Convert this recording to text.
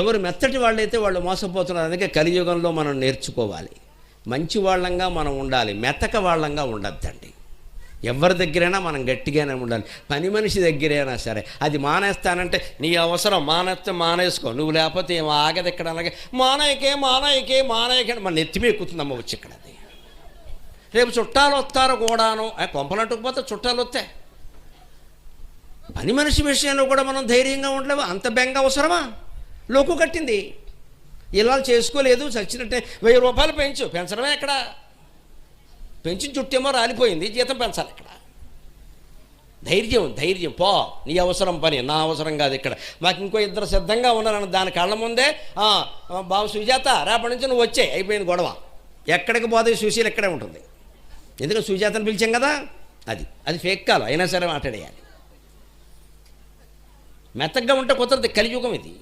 ఎవరు మెత్తటి వాళ్ళైతే వాళ్ళు మోసపోతున్నారు. అందుకే కలియుగంలో మనం నేర్చుకోవాలి, మంచి వాళ్ళంగా మనం ఉండాలి, మెత్తక వాళ్ళంగా ఉండద్దండి. ఎవరి దగ్గరైనా మనం గట్టిగానే ఉండాలి. పని మనిషి దగ్గరైనా సరే, అది మానేస్తానంటే నీ అవసరం, మానేస్తే మానేసుకో, నువ్వు లేకపోతే ఏం ఆగదు ఇక్కడ. అలాగే మానేయకే మన నెత్తిమే ఎక్కుతుందమ్మ వచ్చి ఇక్కడ. అది రేపు చుట్టాలు వస్తారు కూడాను, కొంపలంటుకుపోతే చుట్టాలు వస్తాయి. పని మనిషి విషయంలో కూడా మనం ధైర్యంగా ఉండలేము. అంత బెంగ అవసరమా? లోకు కట్టింది, ఇలా చేసుకోలేదు, చచ్చినట్టే 1000 రూపాయలు పెంచడమే ఎక్కడ? పెంచిన చుట్టేమో రాలిపోయింది, జీతం పెంచాలి ఇక్కడ. ధైర్యం పో, నీ అవసరం పని, నా అవసరం కాదు ఇక్కడ. మాకు ఇంకో 2 సిద్ధంగా ఉన్నారని దాని కళ్ళ ముందే బాబు సుజాత రేపటి నుంచి నువ్వు వచ్చే, అయిపోయింది గొడవ. ఎక్కడికి పోతే సుశీల్ ఇక్కడే ఉంటుంది. ఎందుకంటే సుజాతను పిలిచాం కదా. అది ఫేక్ కాల్ అయినా సరే మాట్లాడేయాలి. మెత్తగా ఉంటే కుదరదు, కలియుగం ఇది.